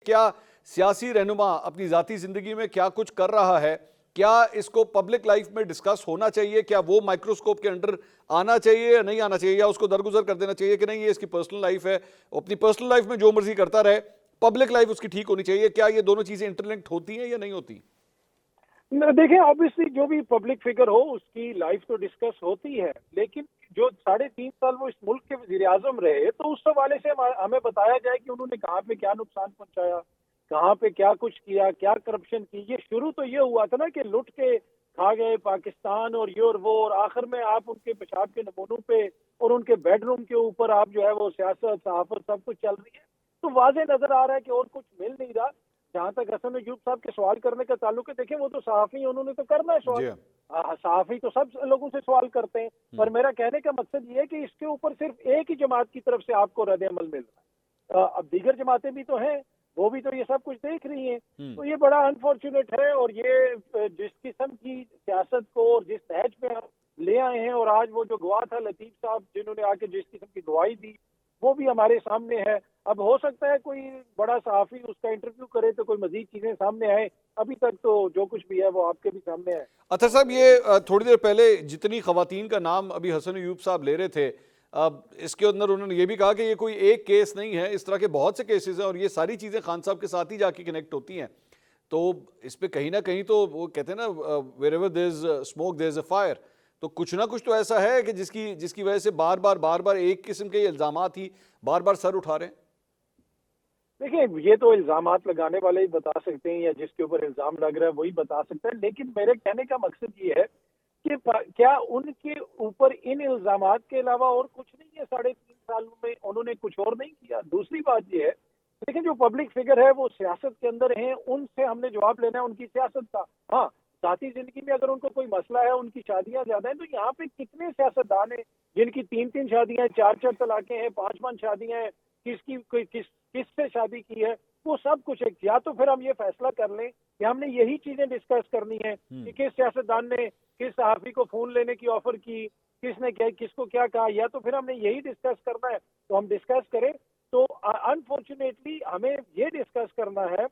क्या सियासी रहनुमा अपनी ज़ाती ज़िंदगी में क्या कुछ कर रहा है, क्या इसको पब्लिक लाइफ में डिस्कस होना चाहिए, क्या वो माइक्रोस्कोप के अंडर आना चाहिए या नहीं आना चाहिए, या उसको दरगुजर कर देना चाहिए कि नहीं ये इसकी पर्सनल लाइफ है, अपनी पर्सनल लाइफ में जो मर्जी करता रहे, पब्लिक लाइफ उसकी ठीक होनी चाहिए। क्या ये दोनों चीजें इंटरलिंक्ड होती हैं या नहीं होती? देखिए, ऑब्वियसली जो भी पब्लिक फिगर हो उसकी लाइफ तो डिस्कस होती है, लेकिन जो 3.5 साल वो इस मुल्क के वजीर आजम रहे, तो उस हवाले से हमें बताया जाए कि उन्होंने कहाँ पे क्या नुकसान पहुंचाया, कहाँ पे क्या कुछ किया, क्या करप्शन की। ये शुरू तो ये हुआ था ना कि लुट के खा गए पाकिस्तान और ये और वो, और आखिर में आप उनके पेशाब के नमूनों पे और उनके बेडरूम के ऊपर आप जो है वो सियासत सहाफत सब कुछ चल रही है। तो वाजे नजर आ रहा है कि और कुछ मिल नहीं रहा। जहां तक हसन अयूब साहब के सवाल करने का ताल्लुक है, देखिए वो तो सहाफी हैं, उन्होंने तो करना है जी सवाल। हाँ। सहाफी तो सब लोगों से सवाल करते हैं। पर हम्म। मेरा कहने का मकसद ये है कि इसके ऊपर सिर्फ एक ही जमात की तरफ से आपको रद्द अमल मिल रहा है। अब दीगर जमातें भी तो हैं, वो भी तो ये सब कुछ देख रही हैं। हम्म। तो ये बड़ा अनफॉर्चुनेट है, और ये जिस किस्म की सियासत को और जिस तहज पे हम ले आए हैं, और आज वो जो गवाह था लतीफ साहब जिन्होंने आके जिस किस्म की गवाही दी, वो भी हमारे सामने है। अब हो सकता है कोई बड़ा सहाफी उसका इंटरव्यू करे तो कोई मजीद चीजें सामने आए। अभी तक तो जो कुछ भी है वो आपके भी सामने है। अच्छा साहब, ये थोड़ी देर पहले जितनी खवातीन का नाम अभी हसन अयूब साहब ले रहे थे, अब इसके अंदर उन्होंने ये भी कहा कि ये कोई एक केस नहीं है, इस तरह के बहुत से केसेस हैं और ये सारी चीज़ें खान साहब के साथ ही जाके कनेक्ट होती हैं। तो इस पे कहीं ना कहीं तो वो कहते हैं ना, wherever there is smoke there is a fire. तो कुछ ना कुछ तो ऐसा है कि जिसकी जिसकी वजह से बार बार एक किस्म के इल्जामात ही बार बार सर उठा रहे हैं। देखिए, ये तो इल्जामात लगाने वाले ही बता सकते हैं, या जिसके ऊपर इल्जाम लग रहा है वही बता सकता है। लेकिन मेरे कहने का मकसद ये है कि क्या उनके ऊपर इन इल्जामात के अलावा और कुछ नहीं है? 3.5 सालों में उन्होंने कुछ और नहीं किया। दूसरी बात ये है, लेकिन जो पब्लिक फिगर है वो सियासत के अंदर हैं, उनसे हमने जवाब लेना है उनकी सियासत का। हाँ, जाती जिंदगी में अगर उनको कोई मसला है, उनकी शादियां ज्यादा हैं, तो यहाँ पे कितने सियासतदान हैं जिनकी 3-3 शादियां हैं, 4-4 तलाकें हैं, 5-5 शादियां हैं, किसकी कोई किससे शादी की है, वो सब कुछ है। या तो फिर हम ये फैसला कर लें कि हमने यही चीजें डिस्कस करनी है कि किस सियासतदान ने किस सहाफी को फोन लेने की ऑफर की, किसने क्या किसको क्या कहा, या तो फिर हमने यही डिस्कस करना है तो हम डिस्कस करें। तो अनफॉर्चुनेटली हमें ये डिस्कस करना है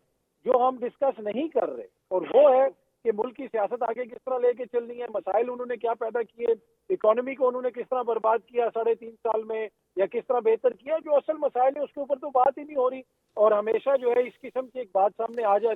जो हम डिस्कस नहीं कर रहे, और वो है कि मुल्क की सियासत आगे किस तरह लेके चलनी है, मसाइल उन्होंने क्या पैदा किए, इकोनॉमी को उन्होंने किस तरह बर्बाद किया 3.5 साल में, या किस तरह बेहतर किया। जो असल मसाइल है उसके ऊपर तो बात ही नहीं हो रही, और हमेशा जो है इस किस्म की एक बात सामने आ जाती